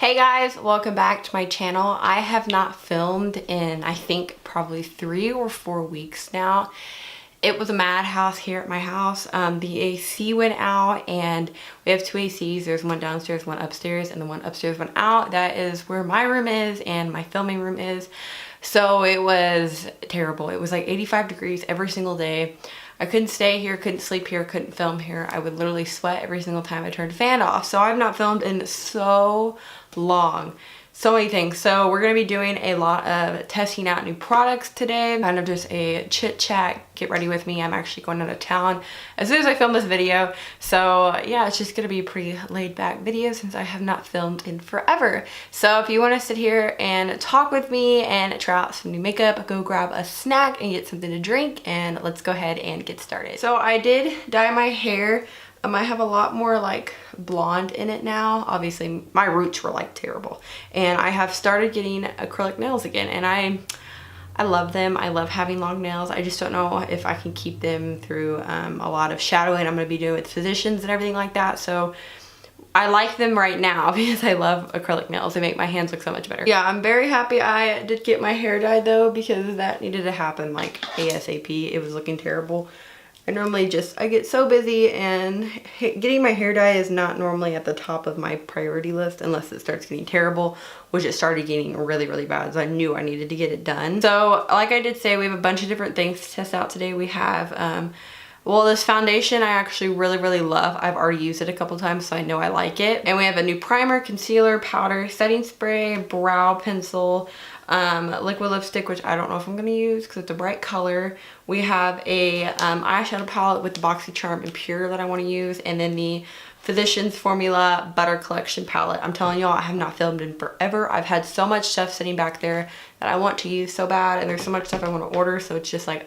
Hey guys, welcome back to my channel. I have not filmed in I think probably 3 or 4 weeks now. It was a madhouse here at my house. The AC went out and we have 2 ACs. There's one downstairs, one upstairs, and the one upstairs went out. That is where my room is and my filming room is. So it was terrible. It was like 85 degrees every single day. I couldn't stay here, couldn't sleep here, couldn't film here. I would literally sweat every single time I turned the fan off. So I've not filmed in so long. So many things. So we're going to be doing a lot of testing out new products today. Kind of just a chit chat. Get ready with me. I'm actually going out of town as soon as I film this video. So yeah, it's just going to be a pretty laid back video since I have not filmed in forever. So if you want to sit here and talk with me and try out some new makeup, go grab a snack and get something to drink, and let's go ahead and get started. So I did dye my hair. I have a lot more like blonde in it now. Obviously my roots were like terrible, and I have started getting acrylic nails again, and I love them. I love having long nails. I just don't know if I can keep them through a lot of shadowing I'm going to be doing with physicians and everything like that. So I like them right now because I love acrylic nails. They make my hands look so much better. Yeah, I'm very happy I did get my hair dyed though, because that needed to happen like ASAP. It was looking terrible. I get so busy, and getting my hair dye is not normally at the top of my priority list unless it starts getting terrible, which it started getting really, really bad. So I knew I needed to get it done. So like I did say, we have a bunch of different things to test out today. We have, well, this foundation I actually really, really love. I've already used it a couple times, so I know I like it. And we have a new primer, concealer, powder, setting spray, brow pencil, liquid lipstick, which I don't know if I'm going to use because it's a bright color. We have a eyeshadow palette with the BoxyCharm and Pure that I want to use, and then the Physicians Formula Butter Collection palette. I'm telling y'all, I have not filmed in forever. I've had so much stuff sitting back there that I want to use so bad, and there's so much stuff I want to order, so it's just like,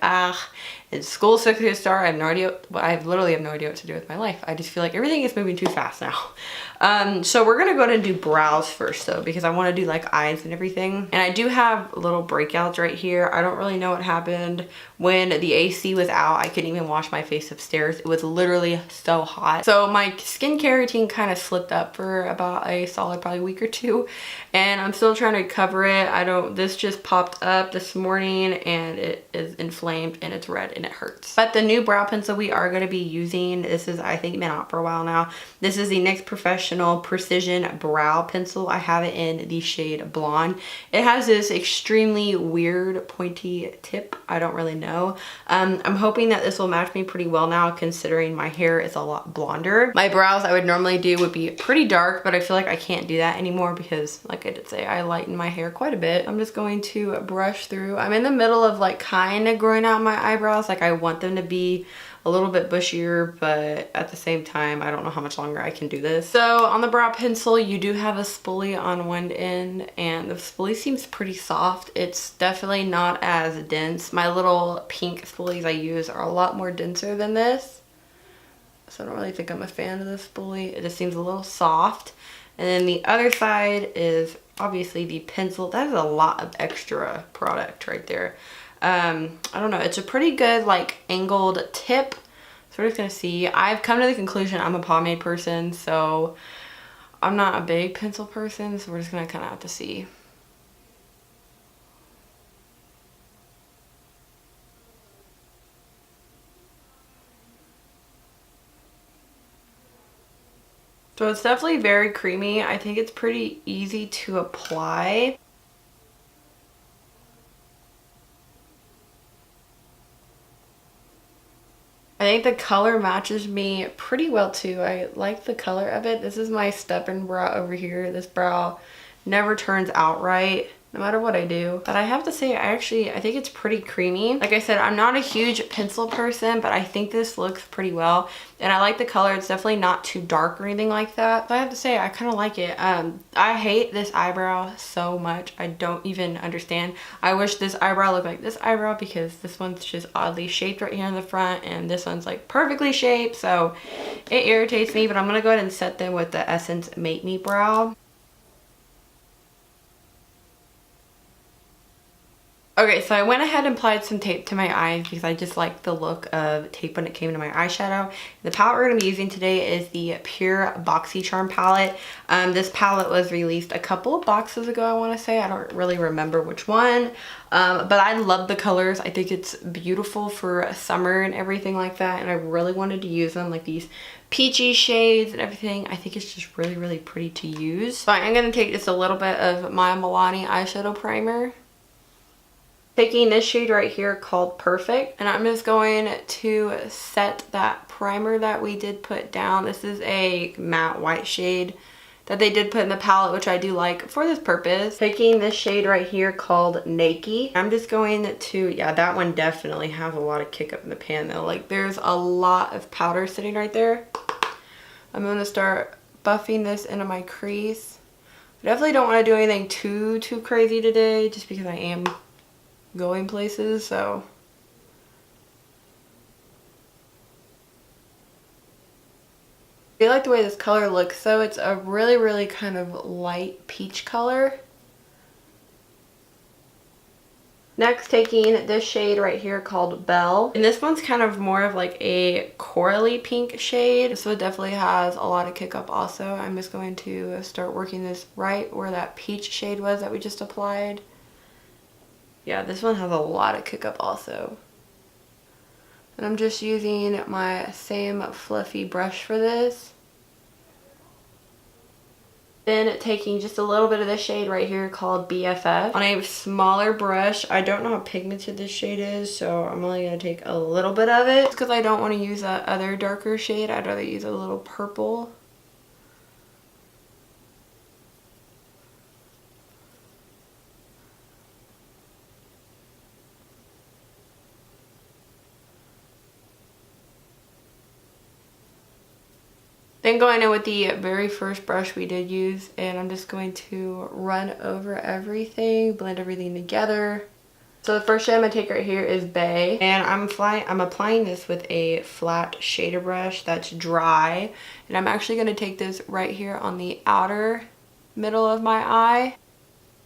it's school's supposed to start. I have no idea. I literally have no idea what to do with my life. I just feel like everything is moving too fast now. So we're gonna go ahead and do brows first though, because I want to do like eyes and everything. And I do have little breakouts right here. I don't really know what happened when the AC was out. I couldn't even wash my face upstairs. It was literally so hot. So my skincare routine kind of slipped up for about a solid probably week or two, and I'm still trying to cover it. This just popped up this morning and it is inflamed and it's red and it hurts. But the new brow pencil we are going to be using, this is, I think, been out for a while now. This is the NYX Professional Precision Brow Pencil. I have it in the shade Blonde. It has this extremely weird pointy tip. I don't really know. I'm hoping that this will match me pretty well now, considering my hair is a lot blonder. My brows I would normally do would be pretty dark, but I feel like I can't do that anymore because, like I did say, I lighten my hair quite a bit. I'm just going to brush through. I'm in the middle of like kind of growing out my eyebrows. Like I want them to be a little bit bushier, but at the same time, I don't know how much longer I can do this. So on the brow pencil, you do have a spoolie on one end, and the spoolie seems pretty soft. It's definitely not as dense. My little pink spoolies I use are a lot more denser than this. So I don't really think I'm a fan of this spoolie. It just seems a little soft. And then the other side is obviously the pencil. That is a lot of extra product right there. I don't know. It's a pretty good like angled tip. So we're just going to see. I've come to the conclusion I'm a pomade person, so I'm not a big pencil person. So we're just going to kind of have to see. So it's definitely very creamy. I think it's pretty easy to apply. I think the color matches me pretty well too. I like the color of it. This is my stubborn brow over here. This brow never turns out right, no matter what I do. But I have to say, I think it's pretty creamy. Like I said, I'm not a huge pencil person, but I think this looks pretty well. And I like the color. It's definitely not too dark or anything like that. So I have to say, I kind of like it. I hate this eyebrow so much. I don't even understand. I wish this eyebrow looked like this eyebrow, because this one's just oddly shaped right here in the front, and this one's like perfectly shaped. So it irritates me, but I'm going to go ahead and set them with the Essence Make Me Brow. Okay, so I went ahead and applied some tape to my eyes because I just like the look of tape when it came to my eyeshadow. The palette we're going to be using today is the Pure BoxyCharm palette. This palette was released a couple of boxes ago, I want to say. I don't really remember which one. But I love the colors. I think it's beautiful for summer and everything like that. And I really wanted to use them, like these peachy shades and everything. I think it's just really, really pretty to use. So I'm going to take just a little bit of my Milani eyeshadow primer. Taking this shade right here called Perfect, and I'm just going to set that primer that we did put down. This is a matte white shade that they did put in the palette, which I do like for this purpose. Taking this shade right here called Naked, I'm just going to, yeah, that one definitely has a lot of kick up in the pan though. Like there's a lot of powder sitting right there. I'm going to start buffing this into my crease. I definitely don't want to do anything too crazy today just because I am going places, so I feel like the way this color looks, so it's a really kind of light peach color. Next, taking this shade right here called Belle, and this one's kind of more of like a corally pink shade. This one definitely has a lot of kick up also. I'm just going to start working this right where that peach shade was that we just applied. Yeah, this one has a lot of kick up also. And I'm just using my same fluffy brush for this. Then taking just a little bit of this shade right here called BFF on a smaller brush. I don't know how pigmented this shade is, so I'm only going to take a little bit of it. Because I don't want to use that other darker shade. I'd rather use a little purple. Then going in with the very first brush we did use, and I'm just going to run over everything, blend everything together. So the first shade I'm going to take right here is Bay, and I'm applying this with a flat shader brush that's dry, and I'm actually going to take this right here on the outer middle of my eye.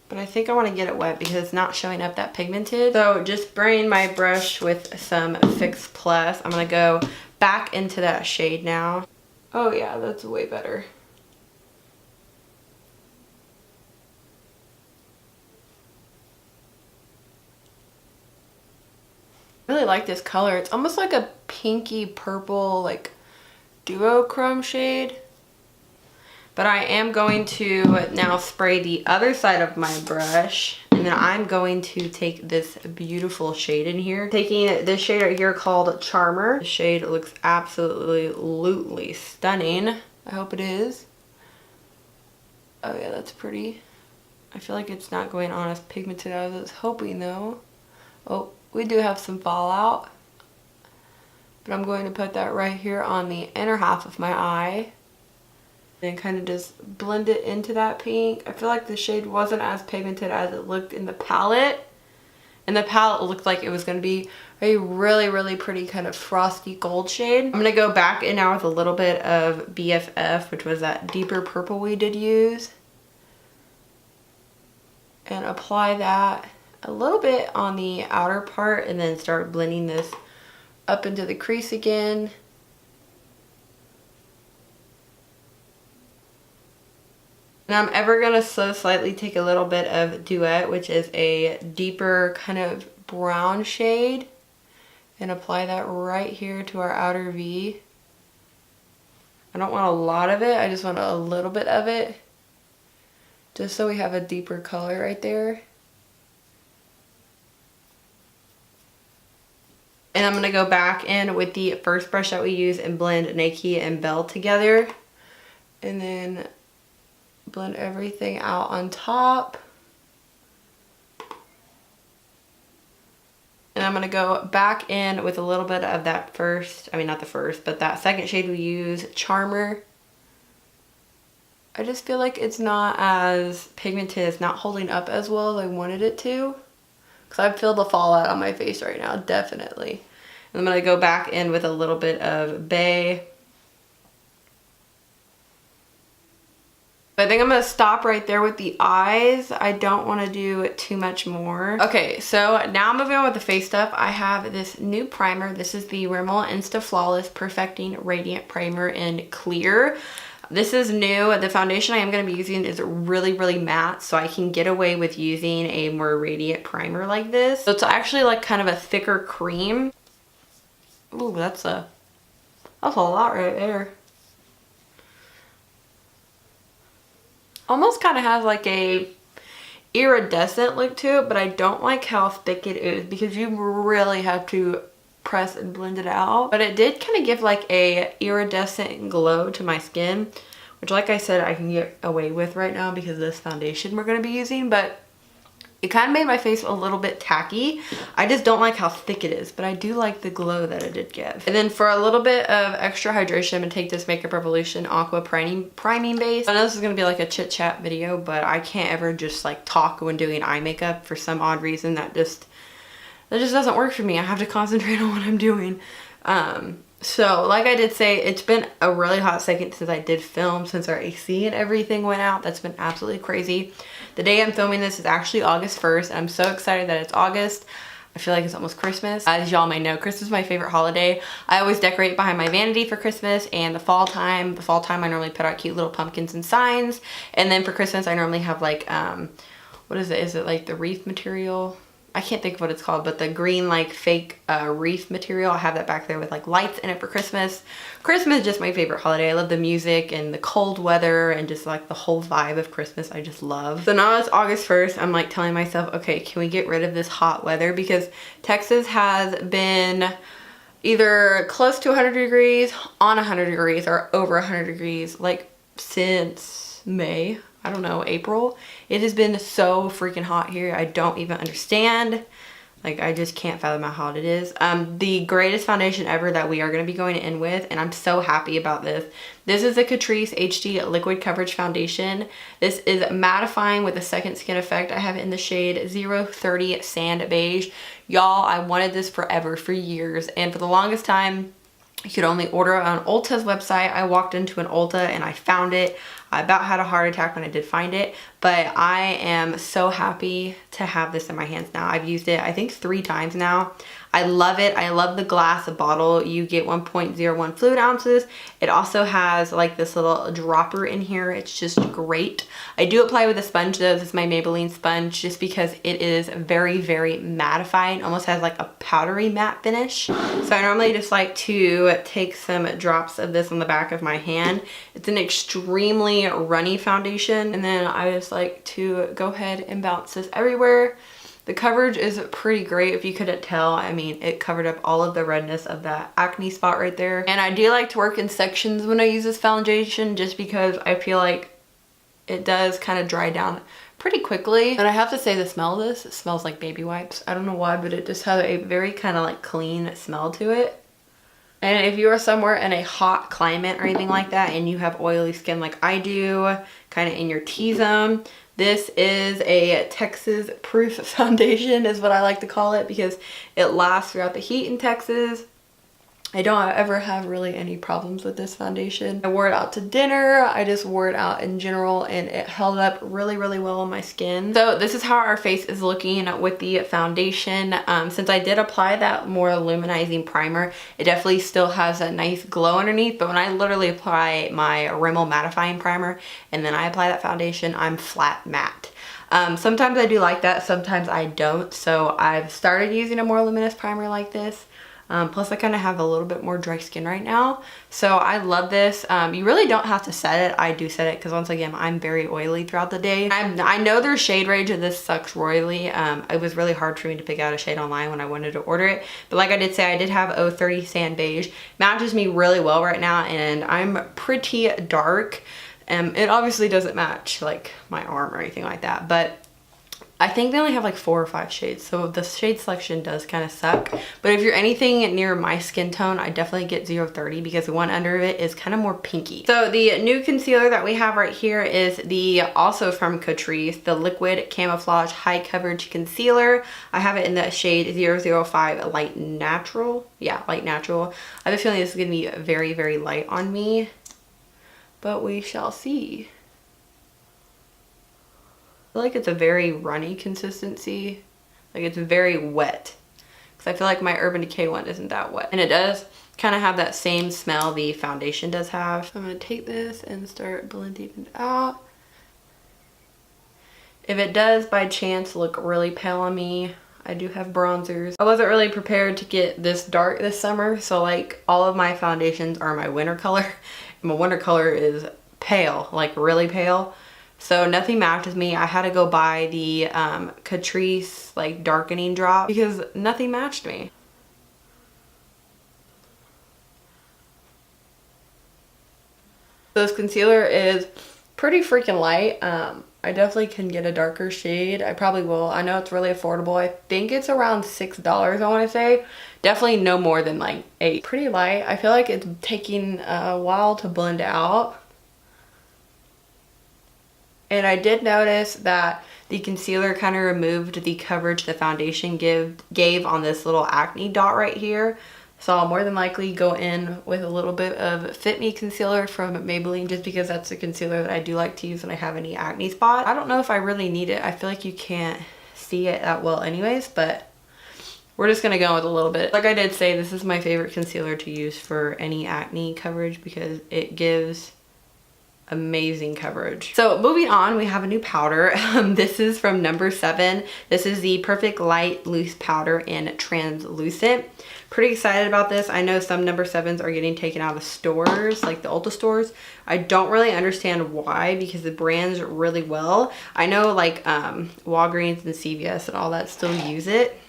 But I think I want to get it wet because it's not showing up that pigmented. So just spraying my brush with some Fix Plus. I'm going to go back into that shade now. Oh yeah, that's way better. I really like this color. It's almost like a pinky purple, like duochrome shade. But I am going to now spray the other side of my brush, and then I'm going to take this beautiful shade in here. Taking this shade right here called Charmer. The shade looks absolutely stunning. I hope it is. Oh yeah, that's pretty. I feel like it's not going on as pigmented as I was hoping though. Oh, we do have some fallout. But I'm going to put that right here on the inner half of my eye. And kind of just blend it into that pink. I feel like the shade wasn't as pigmented as it looked in the palette. And the palette looked like it was going to be a really pretty kind of frosty gold shade. I'm going to go back in now with a little bit of BFF, which was that deeper purple we did use. And apply that a little bit on the outer part, and then start blending this up into the crease again. And I'm ever going to so slightly take a little bit of Duet, which is a deeper kind of brown shade, and apply that right here to our outer V. I don't want a lot of it, I just want a little bit of it, just so we have a deeper color right there. And I'm going to go back in with the first brush that we use and blend Naked and Belle together. And then blend everything out on top. And I'm going to go back in with a little bit of that that second shade we use, Charmer. I just feel like it's not as pigmented, it's not holding up as well as I wanted it to. Because I feel the fallout on my face right now, definitely. And I'm going to go back in with a little bit of Bay. I think I'm gonna stop right there with the eyes. I don't want to do too much more. Okay, so now moving on with the face stuff. I have this new primer. This is the Rimmel Insta Flawless Perfecting Radiant Primer in Clear. This is new. The foundation I am going to be using is really, really matte, so I can get away with using a more radiant primer like this. So it's actually like kind of a thicker cream. Ooh, that's a lot right there. Almost kind of has like a iridescent look to it, but I don't like how thick it is because you really have to press and blend it out. But it did kind of give like a iridescent glow to my skin, which like I said, I can get away with right now because of this foundation we're going to be using, but it kind of made my face a little bit tacky. I just don't like how thick it is, but I do like the glow that it did give. And then for a little bit of extra hydration, I'm gonna take this Makeup Revolution Aqua Priming Base. I know this is gonna be like a chit chat video, but I can't ever just like talk when doing eye makeup for some odd reason. That just doesn't work for me. I have to concentrate on what I'm doing. So like I did say, it's been a really hot second since I did film, since our AC and everything went out. That's been absolutely crazy. The day I'm filming this is actually August 1st. I'm so excited that it's August. I feel like it's almost Christmas. As y'all may know, Christmas is my favorite holiday. I always decorate behind my vanity for Christmas, and the fall time I normally put out cute little pumpkins and signs. And then for Christmas I normally have like, what is it? Is it like the wreath material? I can't think of what it's called, but the green like fake wreath material. I have that back there with like lights in it for Christmas. Christmas is just my favorite holiday. I love the music and the cold weather and just like the whole vibe of Christmas I just love. So now it's August 1st. I'm like telling myself, okay, can we get rid of this hot weather? Because Texas has been either close to 100 degrees, on 100 degrees, or over 100 degrees like since May. I don't know, April. It has been so freaking hot here. I don't even understand. Like, I just can't fathom how hot it is. The greatest foundation ever that we are going to be going in with, and I'm so happy about this. This is the Catrice HD Liquid Coverage Foundation. This is mattifying with a second skin effect. I have it in the shade 030 Sand Beige. Y'all, I wanted this forever, for years, and for the longest time, you could only order it on Ulta's website. I walked into an Ulta and I found it. I about had a heart attack when I did find it, but I am so happy to have this in my hands now. I've used it, I think, 3 times now. I love it. I love the glass bottle. You get 1.01 fluid ounces. It also has like this little dropper in here. It's just great. I do apply with a sponge though. This is my Maybelline sponge, just because it is very, very mattifying. Almost has like a powdery matte finish. So I normally just like to take some drops of this on the back of my hand. It's an extremely runny foundation, and then I just like to go ahead and bounce this everywhere. The coverage is pretty great, if you couldn't tell. I mean, it covered up all of the redness of that acne spot right there. And I do like to work in sections when I use this foundation, just because I feel like it does kind of dry down pretty quickly. And I have to say, the smell of this, it smells like baby wipes. I don't know why, but it just has a very kind of like clean smell to it. And if you are somewhere in a hot climate or anything like that, and you have oily skin like I do, kind of in your T-zone, this is a Texas proof foundation is what I like to call it, because it lasts throughout the heat in Texas. I don't ever have really any problems with this foundation. I wore it out to dinner. I just wore it out in general, and it held up really, really well on my skin. So this is how our face is looking with the foundation. Since I did apply that more luminizing primer, it definitely still has a nice glow underneath. But when I literally apply my Rimmel mattifying primer and then I apply that foundation, I'm flat matte. Sometimes I do like that, sometimes I don't. So I've started using a more luminous primer like this. Plus I kind of have a little bit more dry skin right now. So I love this. You really don't have to set it. I do set it because, once again, I'm very oily throughout the day. I know their shade range of this sucks royally. It was really hard for me to pick out a shade online when I wanted to order it. But like I did say, I did have 030 Sand Beige. Matches me really well right now, and I'm pretty dark. It obviously doesn't match like my arm or anything like that, but I think they only have like 4 or 5 shades, so the shade selection does kind of suck. But if you're anything near my skin tone, I definitely get 030, because the one under it is kind of more pinky. So the new concealer that we have right here is also from Catrice, the Liquid Camouflage High Coverage Concealer. I have it in the shade 005 Light Natural. Yeah, Light Natural. I have a feeling this is going to be very, very light on me, but we shall see. feel like it's a very runny consistency. Like it's very wet. Because I feel like my Urban Decay one isn't that wet. And it does kind of have that same smell the foundation does have. So I'm going to take this and start blending it out. If it does by chance look really pale on me, I do have bronzers. I wasn't really prepared to get this dark this summer, so like all of my foundations are my winter color. My winter color is pale, like really pale. So nothing matches me. I had to go buy the Catrice like darkening drop because nothing matched me. This concealer is pretty freaking light. I definitely can get a darker shade. I probably will. I know it's really affordable. I think it's around $6, I want to say. Definitely no more than like $8. Pretty light. I feel like it's taking a while to blend out. And I did notice that the concealer kind of removed the coverage the foundation gave on this little acne dot right here. So I'll more than likely go in with a little bit of Fit Me concealer from Maybelline just because that's the concealer that I do like to use when I have any acne spots. I don't know if I really need it. I feel like you can't see it that well anyways, but we're just going to go with a little bit. Like I did say, this is my favorite concealer to use for any acne coverage because it gives amazing coverage. So moving on, we have a new powder. This is from number 7. This is the Perfect Light Loose Powder in Translucent. Pretty excited about this. I know some number 7s are getting taken out of stores, like the Ulta stores. I don't really understand why because the brand's really well. I know like Walgreens and CVS and all that still use it.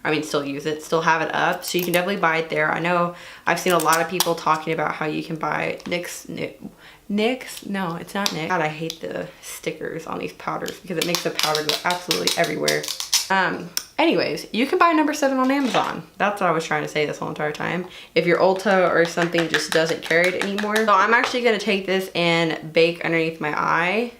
I mean, still have it up. So you can definitely buy it there. I know I've seen a lot of people talking about how you can buy NYX, no, it's not NYX. God, I hate the stickers on these powders because it makes the powder go absolutely everywhere. Anyways, you can buy number 7 on Amazon. That's what I was trying to say this whole entire time. If your Ulta or something just doesn't carry it anymore. So I'm actually going to take this and bake underneath my eye.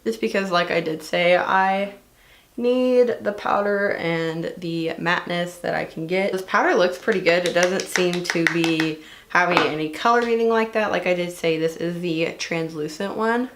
Just because, like I did say, I need the powder and the matteness that I can get. This powder looks pretty good. It doesn't seem to be having any color or anything like that. Like I did say, this is the translucent one.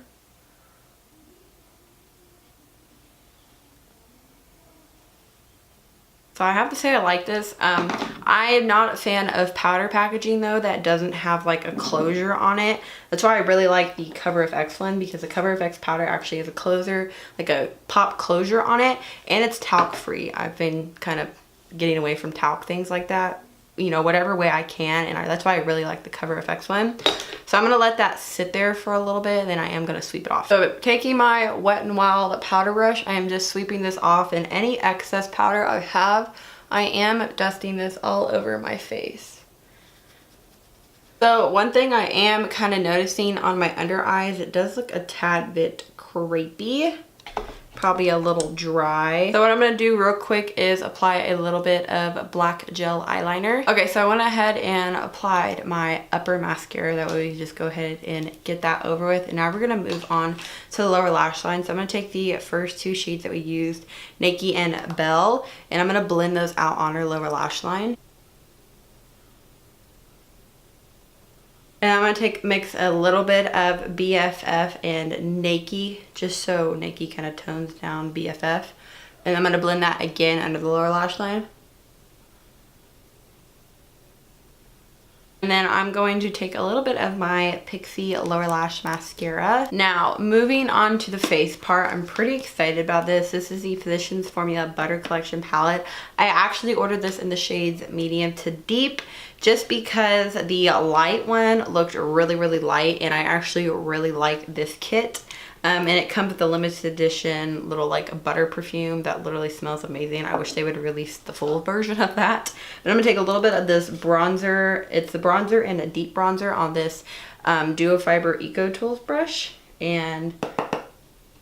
So I have to say I like this. I am not a fan of powder packaging though that doesn't have like a closure on it. That's why I really like the Cover FX one because the Cover FX powder actually has a closure, like a pop closure on it, and it's talc free. I've been kind of getting away from talc things like that, you know, whatever way I can, and that's why I really like the Cover FX one. So I'm gonna let that sit there for a little bit, and then I am gonna sweep it off. So taking my Wet n Wild powder brush, I am just sweeping this off, and any excess powder I have, I am dusting this all over my face. So one thing I am kind of noticing on my under eyes, it does look a tad bit crepey. Probably a little dry. So what I'm gonna do real quick is apply a little bit of black gel eyeliner. Okay, so I went ahead and applied my upper mascara. That way we just go ahead and get that over with. And now we're gonna move on to the lower lash line. So I'm gonna take the first 2 shades that we used, Nakey and Belle, and I'm gonna blend those out on our lower lash line. And I'm going to mix a little bit of BFF and Nakey, just so Nakey kind of tones down BFF. And I'm going to blend that again under the lower lash line. And then I'm going to take a little bit of my Pixie Lower Lash Mascara. Now, moving on to the face part, I'm pretty excited about this. This is the Physicians Formula Butter Collection palette. I actually ordered this in the shades medium to deep just because the light one looked really, really light, and I actually really like this kit. And it comes with a limited edition little like butter perfume that literally smells amazing. I wish they would release the full version of that. But I'm gonna take a little bit of this bronzer. It's the bronzer and a deep bronzer on this Duo Fiber Eco Tools brush, and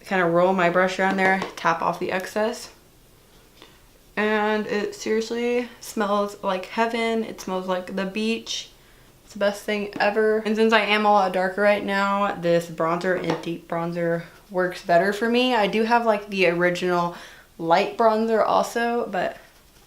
kind of roll my brush around there, tap off the excess. And it seriously smells like heaven. It smells like the beach. It's the best thing ever. And since I am a lot darker right now, this bronzer and deep bronzer works better for me. I do have like the original light bronzer also, but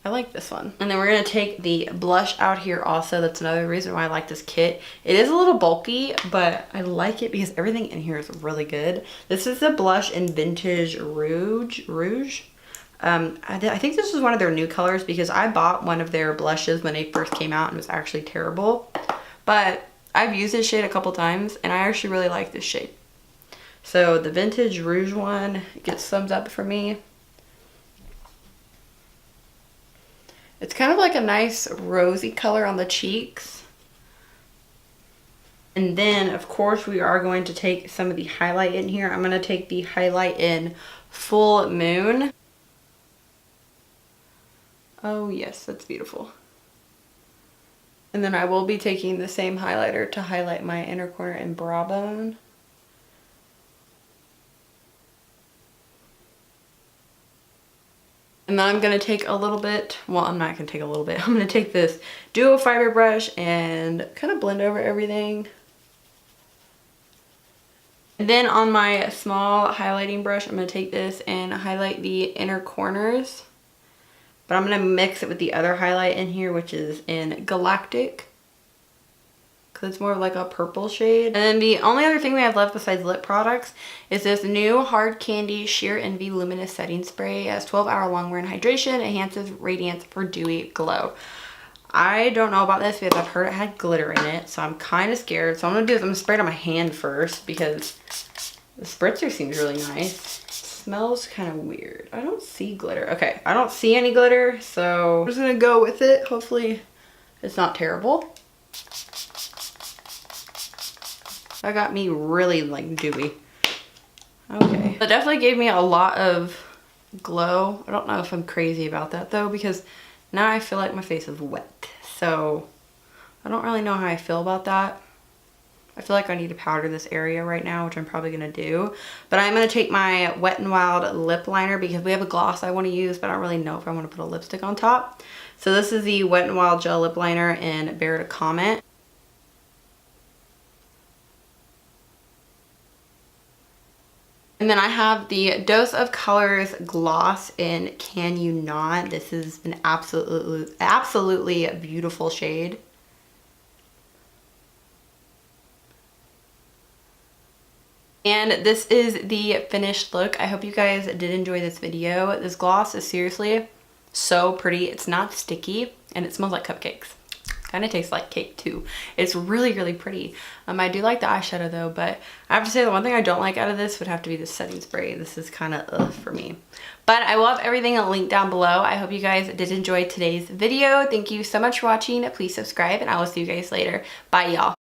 I like this one. And then we're gonna take the blush out here also. That's another reason why I like this kit. It is a little bulky, but I like it because everything in here is really good. This is the blush in Vintage Rouge. I think this is one of their new colors because I bought one of their blushes when they first came out and it was actually terrible. But I've used this shade a couple times and I actually really like this shade. So the Vintage Rouge one gets thumbs up for me. It's kind of like a nice rosy color on the cheeks. And then, of course, we are going to take some of the highlight in here. I'm going to take the highlight in Full Moon. Oh, yes, that's beautiful. And then I will be taking the same highlighter to highlight my inner corner in Brow Bone. And then I'm going to take a little bit, well, I'm not going to take a little bit. I'm going to take this duo fiber brush and kind of blend over everything. And then on my small highlighting brush, I'm going to take this and highlight the inner corners. But I'm going to mix it with the other highlight in here, which is in Galactic. Because it's more of like a purple shade. And then the only other thing we have left besides lip products is this new Hard Candy Sheer Envy Luminous Setting Spray. It has 12-hour long wear and hydration, enhances radiance for dewy glow. I don't know about this because I've heard it had glitter in it, so I'm kind of scared. So what I'm going to do is I'm going to spray it on my hand first because the spritzer seems really nice. It smells kind of weird. I don't see glitter. Okay, I don't see any glitter, so I'm just going to go with it. Hopefully it's not terrible. That got me really like dewy. Okay. That definitely gave me a lot of glow. I don't know if I'm crazy about that though, because now I feel like my face is wet. So I don't really know how I feel about that. I feel like I need to powder this area right now, which I'm probably gonna do. But I'm gonna take my Wet n Wild lip liner because we have a gloss I wanna use, but I don't really know if I wanna put a lipstick on top. So this is the Wet n Wild gel lip liner in Bear to Comment. And then I have the Dose of Colors gloss in Can You Not. This is an absolutely beautiful shade. And this is the finished look. I hope you guys did enjoy this video. This gloss is seriously so pretty. It's not sticky and it smells like cupcakes. Kind of tastes like cake too. It's really, really pretty. I do like the eyeshadow though, but I have to say the one thing I don't like out of this would have to be the setting spray. This is kind of ugh for me. But I will have everything linked down below. I hope you guys did enjoy today's video. Thank you so much for watching. Please subscribe and I will see you guys later. Bye y'all.